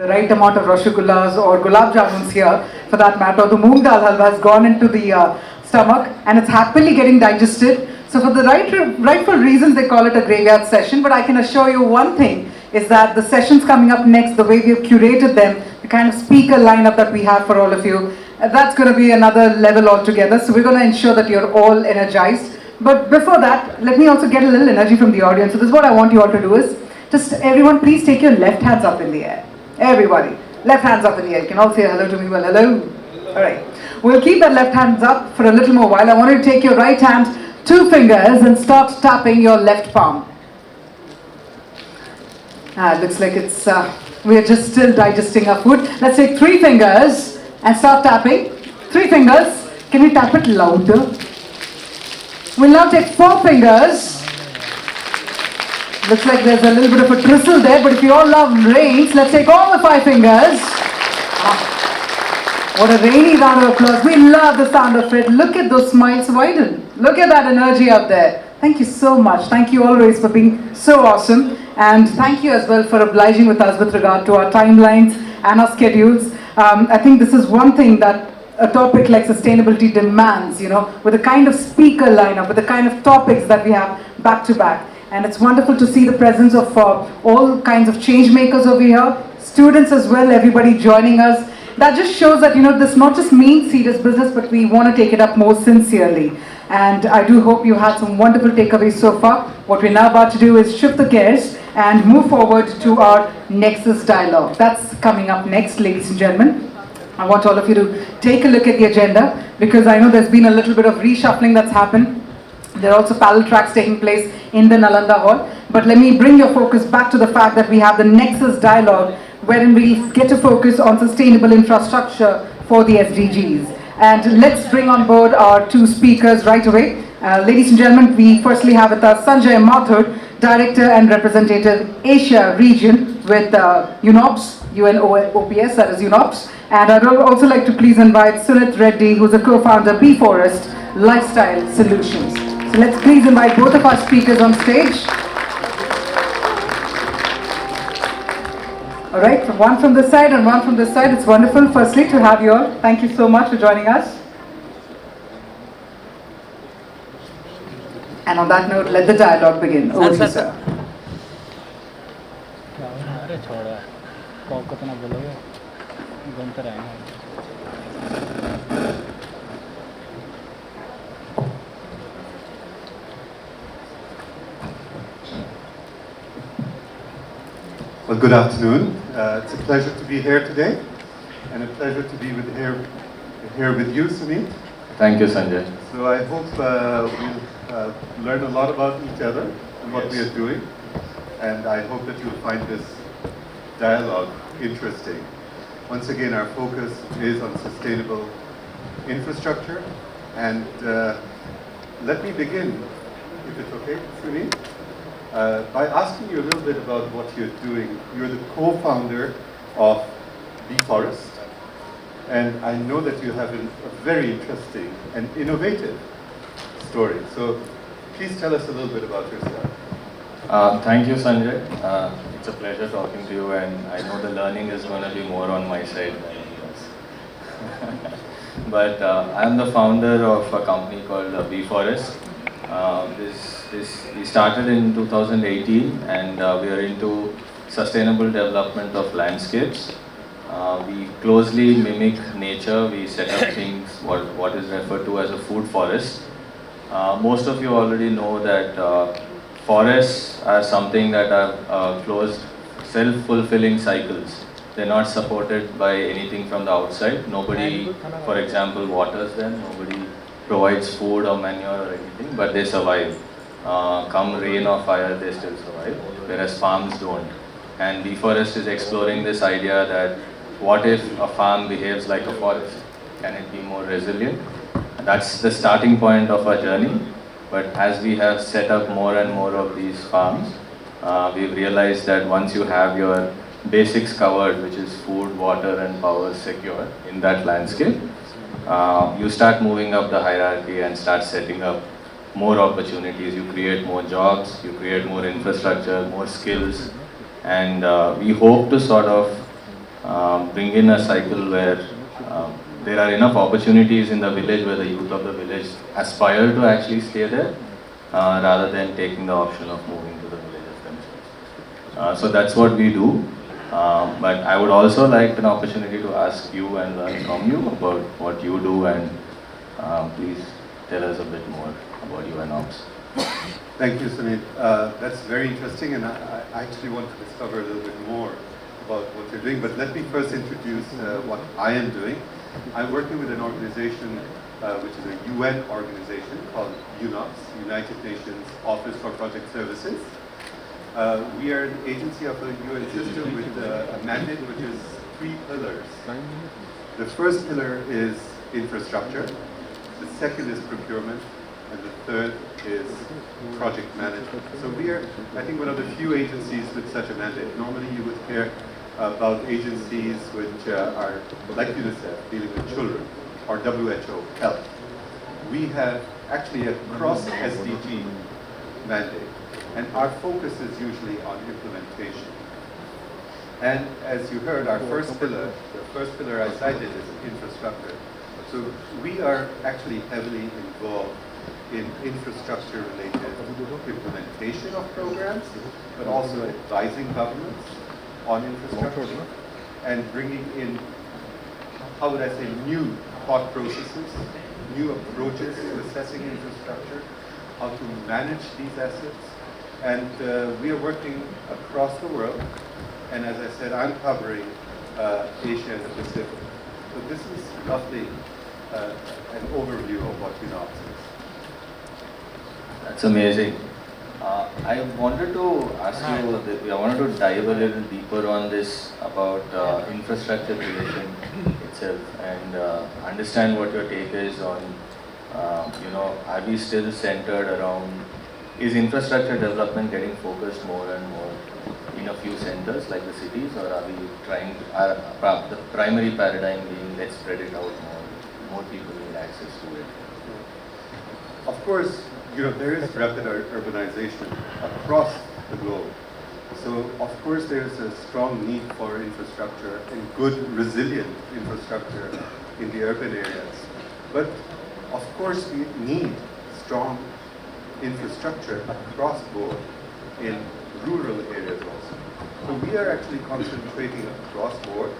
The right amount of rasgullas or gulab jamuns here, for that matter, the moong dal halwa has gone into the stomach and it's happily getting digested. So for the rightful reasons, they call it a graveyard session. But I can assure you one thing is that the sessions coming up next, the way we have curated them, the kind of speaker lineup that we have for all of you, that's going to be another level altogether. So we're going to ensure that you're all energized. But before that, let me also get a little energy from the audience. So this is what I want you all to do is, just everyone please take your left hands up in the air. Everybody, left hands up in the air. You can all say hello to me. Well, hello. All right. We'll keep that left hands up for a little more while. I want you to take your right hand, 2 fingers, and start tapping your left palm. It looks like it's, we're just still digesting our food. Let's take 3 fingers and start tapping. 3 fingers. Can we tap it louder? We'll now take 4 fingers. Looks like there's a little bit of a drizzle there, but if you all love rains, let's take all the 5 fingers. What a rainy round of applause. We love the sound of it. Look at those smiles widen. Look at that energy out there. Thank you so much. Thank you always for being so awesome. And thank you as well for obliging with us with regard to our timelines and our schedules. I think this is one thing that a topic like sustainability demands, with the kind of speaker lineup, with the kind of topics that we have back to back. And it's wonderful to see the presence of all kinds of change makers over here, students as well, everybody joining us. That just shows that, this not just means serious business, but we want to take it up more sincerely. And I do hope you had some wonderful takeaways so far. What we're now about to do is shift the gears and move forward to our Nexus dialogue. That's coming up next, ladies and gentlemen. I want all of you to take a look at the agenda, because I know there's been a little bit of reshuffling that's happened. There are also parallel tracks taking place in the Nalanda Hall. But let me bring your focus back to the fact that we have the Nexus dialogue, wherein we get to focus on sustainable infrastructure for the SDGs. And let's bring on board our 2 speakers right away. Ladies and gentlemen, we firstly have with us Sanjay Mathur, Director and Representative Asia Region with UNOPS, UNOPS, that is UNOPS. And I'd also like to please invite Sunith Reddy, who's a co-founder Beforest Lifestyle Solutions. So let's please invite both of our speakers on stage. All right, one from this side and one from this side. It's wonderful, firstly, to have you all. Thank you so much for joining us. And on that note, let the dialogue begin. Over to you, sir. Well, good afternoon. It's a pleasure to be here today, and a pleasure to be here with you, Sunith. Thank you, Sanjay. So I hope we'll learn a lot about each other and what we are doing, and I hope that you'll find this dialogue interesting. Once again, our focus is on sustainable infrastructure, and let me begin, if it's okay, Sunith, by asking you a little bit about what you're doing. You're the co-founder of Beforest, and I know that you have a very interesting and innovative story. So please tell us a little bit about yourself. Thank you, Sanjay. It's a pleasure talking to you, and I know the learning is going to be more on my side than yours. But I'm the founder of a company called Beforest. We started in 2018, and we are into sustainable development of landscapes. We closely mimic nature. We set up things, what is referred to as a food forest. Most of you already know that forests are something that are closed, self-fulfilling cycles. They're not supported by anything from the outside. Nobody, for example, waters them. Nobody provides food or manure or anything, but they survive. Come rain or fire, they still survive, whereas farms don't. And Beforest is exploring this idea that what if a farm behaves like a forest? Can it be more resilient? That's the starting point of our journey. But as we have set up more and more of these farms, we've realized that once you have your basics covered, which is food, water and power secure in that landscape, you start moving up the hierarchy and start setting up more opportunities. You create more jobs, you create more infrastructure, more skills, and we hope to sort of bring in a cycle where there are enough opportunities in the village where the youth of the village aspire to actually stay there, rather than taking the option of moving to the villages themselves. So that's what we do. But I would also like an opportunity to ask you and learn from you about what you do, and please tell us a bit more about UNOPS. Thank you, Sunith. That's very interesting, and I actually want to discover a little bit more about what you're doing. But let me first introduce what I am doing. I'm working with an organization which is a UN organization called UNOPS, United Nations Office for Project Services. We are an agency of the UN system with a mandate which is 3 pillars. The first pillar is infrastructure, the second is procurement, and the third is project management. So we are, I think, one of the few agencies with such a mandate. Normally you would hear about agencies which are, like UNICEF, dealing with children, or WHO, health. We have actually a cross-SDG mandate, and our focus is usually on implementation. And as you heard, our first pillar, the first pillar I cited is infrastructure. So we are actually heavily involved in infrastructure-related implementation of programs, but also advising governments on infrastructure and bringing in, how would I say, new thought processes, new approaches to assessing infrastructure, how to manage these assets. And we are working across the world. And as I said, I'm covering Asia and the Pacific. So this is roughly an overview of what UNOPS is. That's amazing. I wanted to ask you, I wanted to dive a little deeper on this about infrastructure creation itself, and understand what your take is on, are we still centered around, is infrastructure development getting focused more and more in a few centers like the cities, or are we trying to, the primary paradigm being let's spread it out more people need access to it? Of course, there is rapid urbanization across the globe. So, of course, there's a strong need for infrastructure and good, resilient infrastructure in the urban areas. But, of course, we need strong infrastructure across board in rural areas also. So we are actually concentrating across board.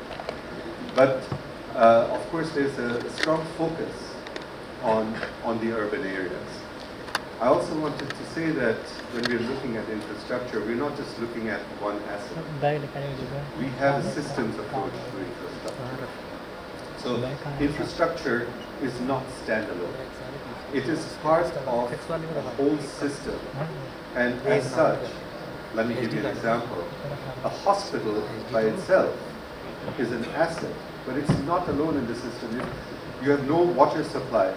But, of course, there's a strong focus on the urban areas. I also wanted to say that when we're looking at infrastructure, we're not just looking at one asset. We have a systems approach to infrastructure. So infrastructure is not standalone. It is part of a whole system. And as such, let me give you an example. A hospital by itself is an asset, but it's not alone in the system. If you have no water supply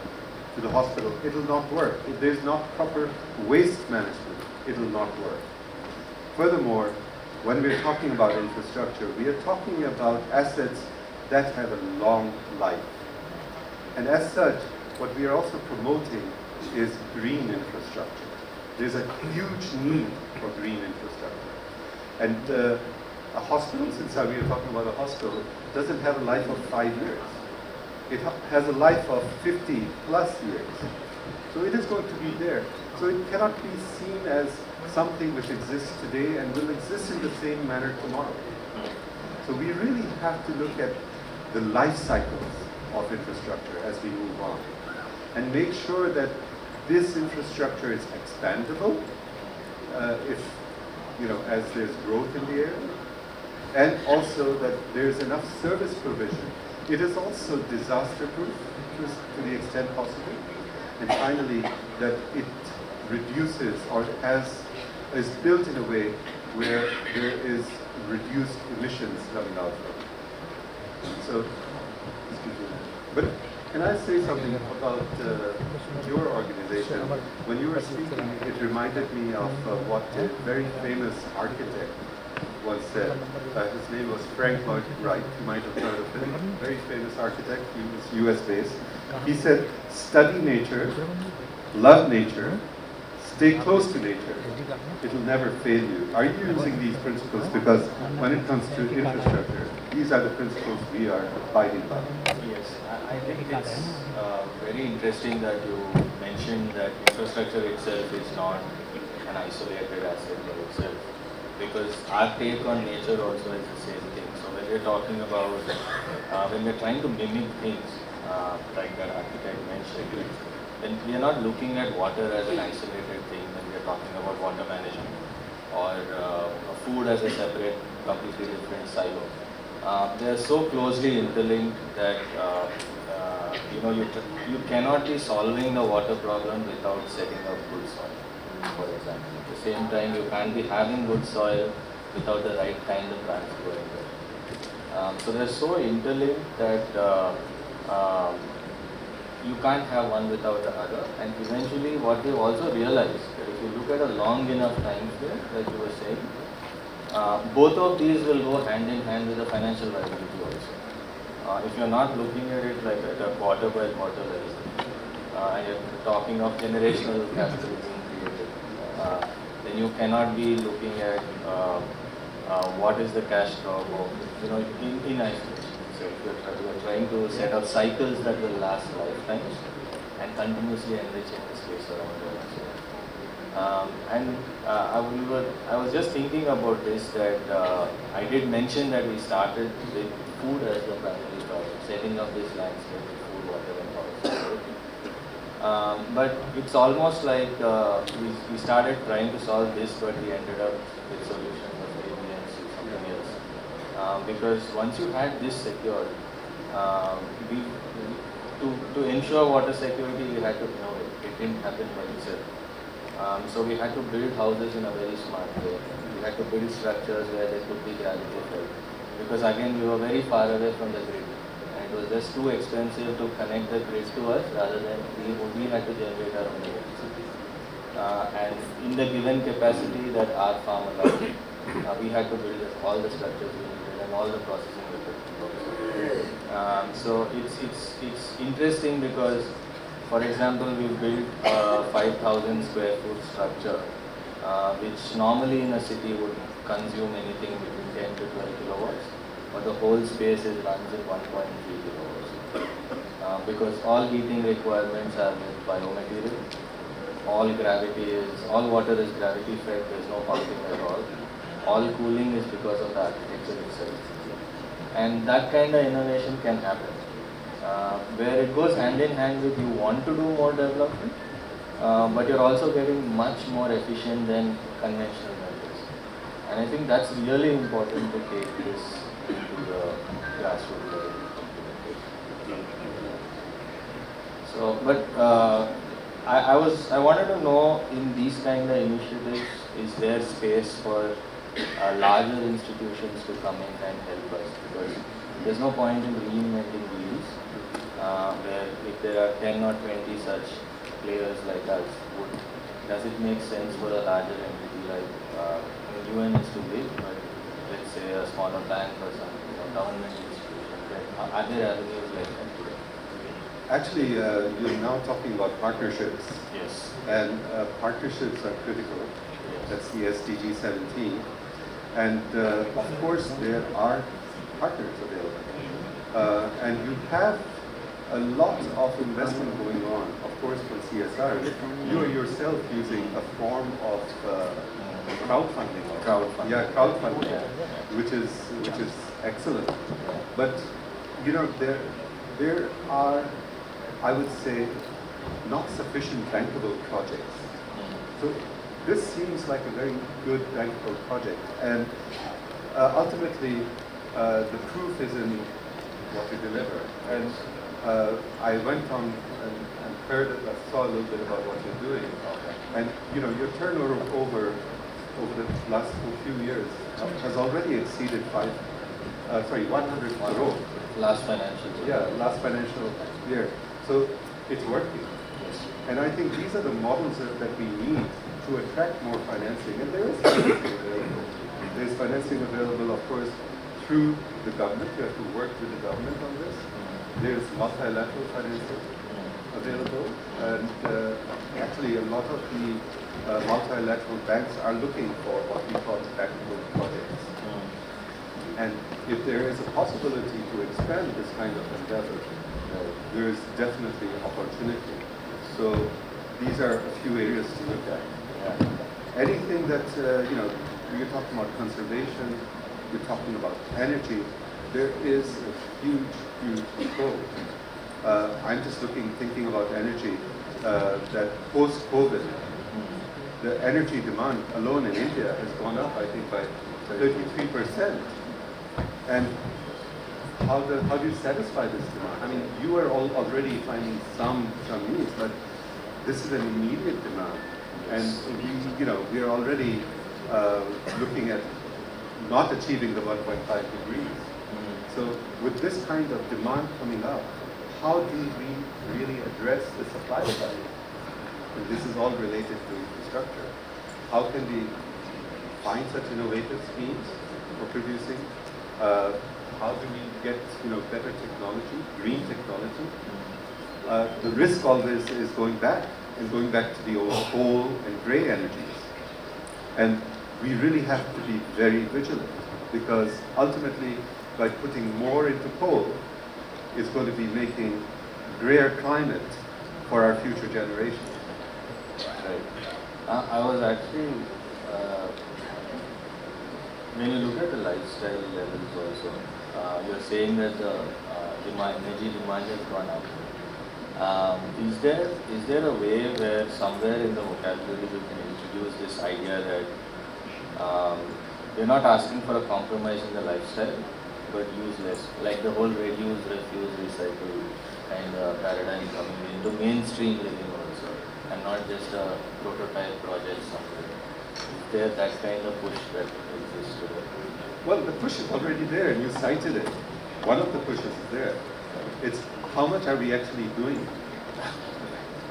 to the hospital, it will not work. If there's not proper waste management, it will not work. Furthermore, when we're talking about infrastructure, we are talking about assets that have a long life. And as such, what we are also promoting is green infrastructure. There's a huge need for green infrastructure. And a hospital, since we are talking about a hospital, doesn't have a life of 5 years. It has a life of 50 plus years. So it is going to be there. So it cannot be seen as something which exists today and will exist in the same manner tomorrow. So we really have to look at the life cycles of infrastructure as we move on and make sure that this infrastructure is expandable as there's growth in the area, and also that there's enough service provision. It is also disaster-proof to the extent possible. And finally, that it reduces or is built in a way where there is reduced emissions coming out from it. So, excuse me. But can I say something about your organization? When you were speaking, it reminded me of what a very famous architect once said. His name was Frank Lloyd Wright. You might have heard of him. Very famous architect. He was US-based. He said, study nature, love nature, stay close to nature. It will never fail you. Are you using these principles? Because when it comes to infrastructure, these are the principles we are abiding by. Yes, I think it's very interesting that you mentioned that infrastructure itself is not an isolated asset by itself, because our take on nature also is the same thing. So when we're talking about, when we're trying to mimic things, like that architect mentioned, then we are not looking at water as an isolated thing when we are talking about water management, or food as a separate, completely different silo. They are so closely interlinked that you cannot be solving the water problem without setting up good soil, for example. At the same time, you can't be having good soil without the right kind of plants growing there. So they're so interlinked that you can't have one without the other. And eventually, what they've also realized that if you look at a long enough time frame, like you were saying, both of these will go hand in hand with the financial viability also. If you're not looking at it like at a quarter by quarter level, and you're talking of generational capital being created, then you cannot be looking at what is the cash cow in isolation. So if you're trying to set up cycles that will last lifetimes and continuously enriching the space around you. I was just thinking about this, that I did mention that we started with food as the primary problem, setting up this landscape with food, water and power. But it's almost like we started trying to solve this, but we ended up with solutions of maybe and something else. Because once you had this secured, to ensure water security, we had to innovate. It didn't happen by itself. So we had to build houses in a very smart way. We had to build structures where they could be gravity fed. Because again, we were very far away from the grid. And it was just too expensive to connect the grid to us, rather than we had to generate our own electricity. And in the given capacity that our farm allowed, we had to build all the structures we needed and all the processing equipment. So it's interesting because, for example, we built a 5,000 square foot structure, which normally in a city would consume anything between 10 to 12 kilowatts, but the whole space runs at 1.3 kilowatts. Because all heating requirements are with biomaterial, all water is gravity fed, there is no pumping at all cooling is because of the architecture itself. And that kind of innovation can happen. Where it goes hand in hand with you want to do more development, but you're also getting much more efficient than conventional methods. And I think that's really important to take this into the grassroots level. So, but I wanted to know, in these kind of initiatives, is there space for larger institutions to come in and help us? Because there's no point in reinventing wheels. Where if there are 10 or 20 such players like us, does it make sense for a larger entity like UN is too big, but let's say a smaller bank or some government institution? Are there avenues like that today? Actually, you're now talking about partnerships. Yes. And partnerships are critical. Yes. That's the SDG 17. And of course, there are partners available. And you have a lot of investment going on, of course, for CSR. You are yourself using a form of crowdfunding. Yeah, crowdfunding, which is excellent. But there are, I would say, not sufficient bankable projects. So this seems like a very good bankable project, and ultimately the proof is in what you deliver. And I went on and heard, I saw a little bit about what you're doing, and your turnover over the last few years has already exceeded 100 crore. Last financial year. Yeah, last financial year. So it's working. Yes. And I think these are the models that we need to attract more financing. And there is financing available. There is financing available, of course, through the government. You have to work with the government on this. There's multilateral financing available, and actually a lot of the multilateral banks are looking for what we call bankable projects. And if there is a possibility to expand this kind of endeavor, there is definitely opportunity. So these are a few areas to look at. Anything that, you're talking about conservation, you're talking about energy, there is a huge goal. I'm just thinking about energy, that post-COVID, the energy demand alone in India has gone up, I think, by 33%. And how do you satisfy this demand? I mean, you are already finding some needs, but this is an immediate demand. And we are already looking at not achieving the 1.5 degrees. So with this kind of demand coming up, how do we really address the supply side? And this is all related to infrastructure. How can we find such innovative schemes for producing? How do we get better technology, green technology? The risk always is going back to the old coal and grey energies. And we really have to be very vigilant, because ultimately, by putting more into coal, it's going to be making grayer climate for our future generations. Right. I was actually, when you look at the lifestyle levels also, you're saying that the energy demand has gone up. Is there a way where somewhere in the vocabulary we can introduce this idea that we're not asking for a compromise in the lifestyle, but use less, like the whole reduce, refuse, recycle kind of paradigm coming into mainstream living also, and not just a prototype project somewhere? Is there that kind of push that exists today? Well, the push is already there, and you cited it. One of the pushes is there. It's how much are we actually doing?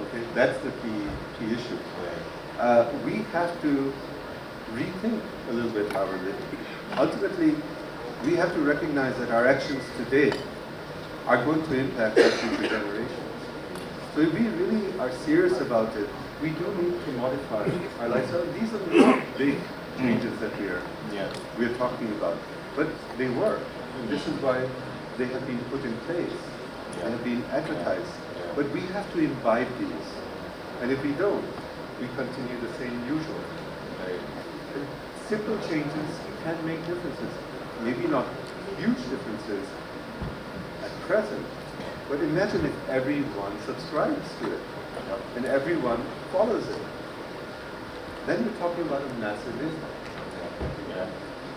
Okay, that's the key issue. We have to rethink a little bit how we're living. Ultimately, we have to recognize that our actions today are going to impact our future generations. So if we really are serious about it, we do need to modify our lifestyle. These are not big changes that we are talking about, but they work. And this is why they have been put in place. They have been advertised. But we have to imbibe these. And if we don't, we continue the same usual. Simple changes can make differences. Maybe not huge differences at present, but imagine if everyone subscribes to it and everyone follows it. Then you're talking about a massive impact.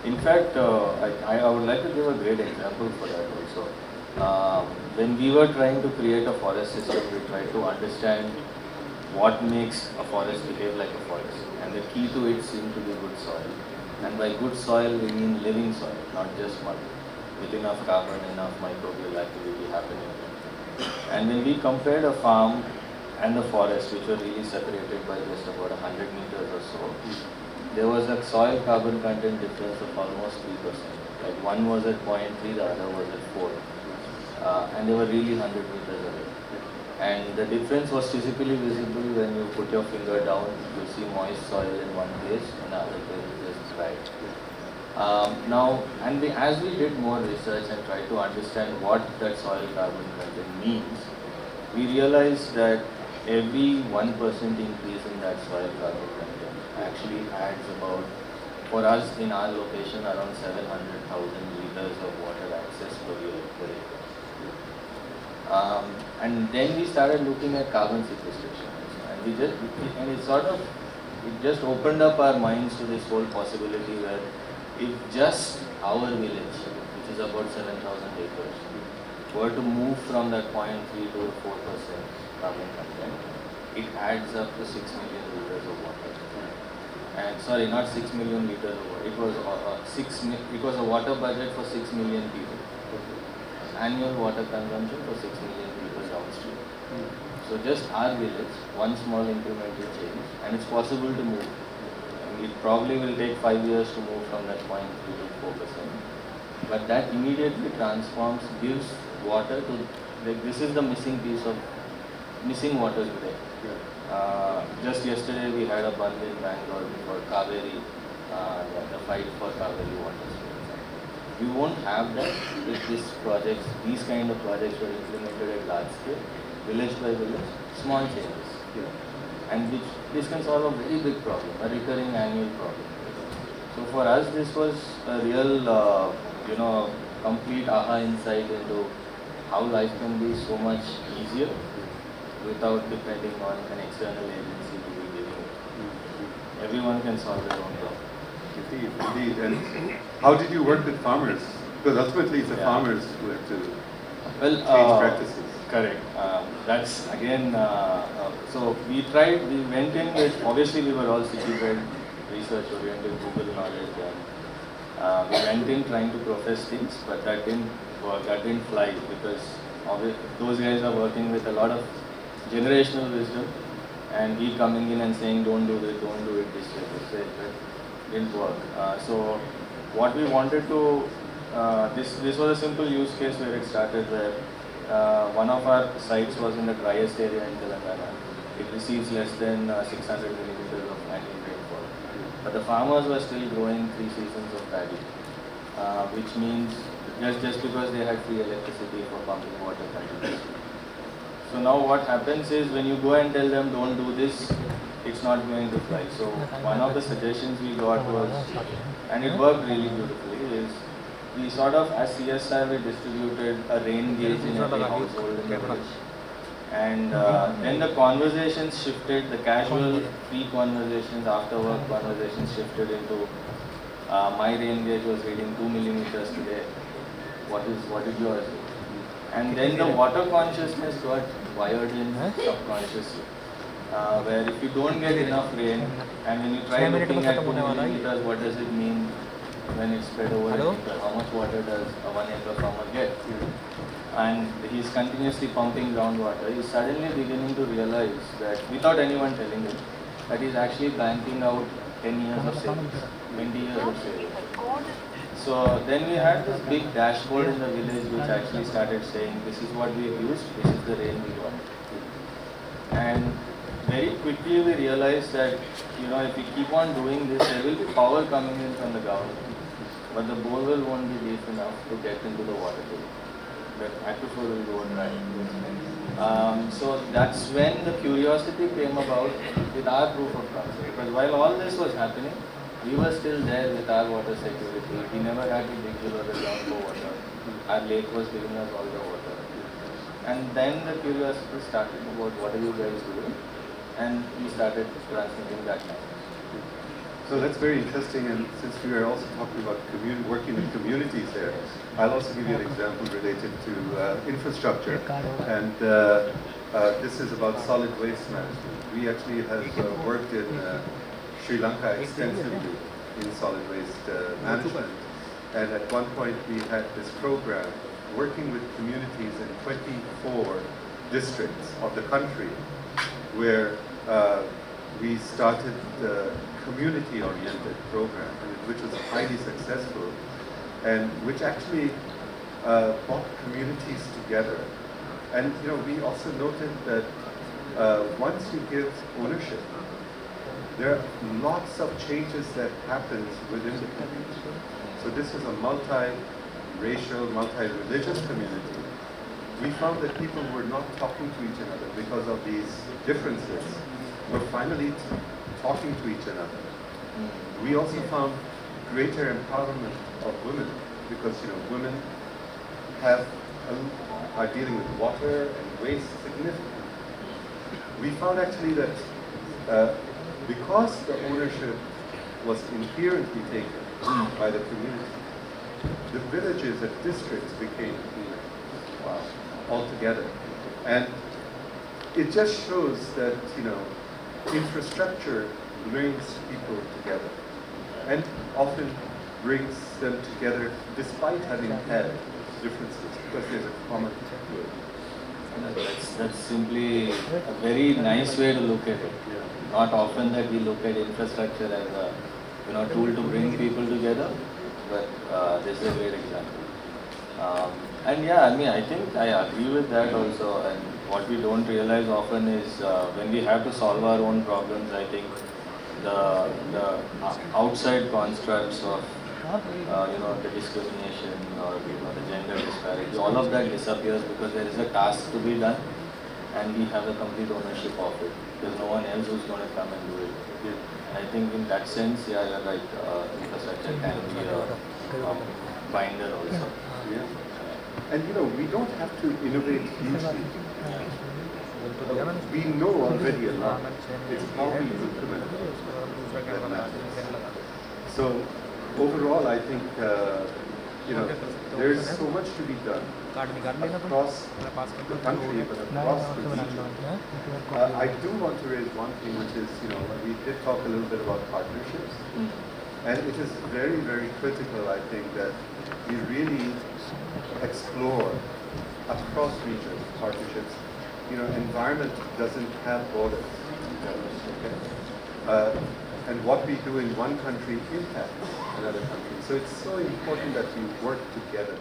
In fact, I would like to give a great example for that also. When we were trying to create a forest system, we tried to understand what makes a forest behave like a forest. And the key to it seemed to be good soil. And by good soil, we mean living soil, not just mud, with enough carbon, enough microbial activity happening. And when we compared a farm and the forest, which were really separated by just about 100 meters or so, there was a soil carbon content difference of almost 3%. Like one was at 0.3, the other was at 4. And they were really 100 meters away. And the difference was physically visible when you put your finger down, you see moist soil in one place, in the other place it is dry. As we did more research and tried to understand what that soil carbon content means, we realized that every 1% increase in that soil carbon content actually adds about, for us in our location, around 700,000 liters of water access per year per acre. And then we started looking at carbon sequestration, and it just opened up our minds to this whole possibility where if just our village, which is about 7,000 acres, were to move from that 0.3 to 4% carbon content, it adds up to 6 million liters of water. And sorry, not 6 million liters of water. It was a water budget for 6 million people. Annual water consumption for 6 million people downstream. So just our village, one small incremental change, and it's possible to move. It probably will take 5 years to move from that 0.3 to 4%. But that immediately transforms, gives water to, like, this is the missing piece of missing water today. Just yesterday we had a bandh in Bangalore for Kaveri, the fight for Kaveri water. We won't have that if these kind of projects were implemented at large scale, village by village, small changes. And this can solve a very big problem, a recurring annual problem. So for us, this was a real, complete aha insight into how life can be so much easier without depending on an external agency to be giving it. Everyone can solve their own problem. Indeed. And how did you work with farmers? Because ultimately it's the farmers who have to change practices. Correct. That's again, so we went in with, obviously we were all city-bred, research-oriented, Google knowledge, and we went in trying to profess things, but that didn't work, that didn't fly, because those guys are working with a lot of generational wisdom, and we coming in and saying don't do it this way, that didn't work. So what we wanted to, this was a simple use case where it started, where one of our sites was in the driest area in Telangana. It receives less than 600 millimeters of annual rainfall. But the farmers were still growing 3 seasons of paddy, which means just because they had free electricity for pumping water continuously. So now what happens is, when you go and tell them don't do this, it's not going to fly. So one of the suggestions we got was, and it worked really beautifully, is we sort of, as CSI, we distributed a rain gauge in every household in the village. And then the conversations shifted, the casual free conversations, after work conversations shifted into, my rain gauge was reading 2 millimeters today. What is yours? And then the water consciousness got wired in subconsciously. Where if you don't get enough rain, and when you try looking at 2 millimeters, what does it mean when it's spread over an acre? How much water does a 1 acre farmer get? And he's continuously pumping groundwater. He's suddenly beginning to realize that, without anyone telling him, that he's actually banking out 10 years of savings, 20 years of savings. So then we had this big dashboard in the village which actually started saying, this is what we've used, this is the rain we got. And very quickly we realized that, if we keep on doing this, there will be power coming in from the government, but the borewell won't be deep enough to get into the water table. The aquifer will go dry. So that's when the curiosity came about with our proof of concept. Because while all this was happening, we were still there with our water security. We never had to dig below the ground for water. Our lake was giving us all the water. And then the curiosity started about, what are you guys doing? And we started transmitting that message. So that's very interesting, and since we are also talking about working with communities there, I'll also give you an example related to infrastructure. And this is about solid waste management. We actually have worked in Sri Lanka extensively in solid waste management. And at one point we had this program working with communities in 24 districts of the country, where we started the community-oriented program, which was highly successful, and which actually brought communities together. And we also noted that once you give ownership, there are lots of changes that happens within the community. So this is a multi-racial, multi-religious community. We found that people were not talking to each other because of these differences. We're finally talking to each other. We also found greater empowerment of women, because women are dealing with water and waste significantly. We found actually that because the ownership was inherently taken by the community, the villages and districts became cleaner altogether. And it just shows that infrastructure brings people together, and often brings them together despite having had differences, because there's a common good. That's simply a very nice way to look at it. Not often that we look at infrastructure as a tool to bring people together, but this is a great example. And yeah, I think I agree with that also. And what we don't realize often is when we have to solve our own problems, I think the outside constructs of the discrimination or the gender disparity, all of that disappears because there is a task to be done and we have the complete ownership of it. There's no one else who's going to come and do it. And I think in that sense, yeah, you're right, infrastructure can be a binder also. Yeah. And we don't have to innovate hugely. We know already a lot. It's how we implement it that matters. So overall, I think there is so much to be done across the country, but across the region. I do want to raise one thing, which is we did talk a little bit about partnerships, and it is very, very critical. I think that we really explore across regions partnerships. Environment doesn't have borders. Okay? And what we do in one country impacts another country. So it's so important that we work together.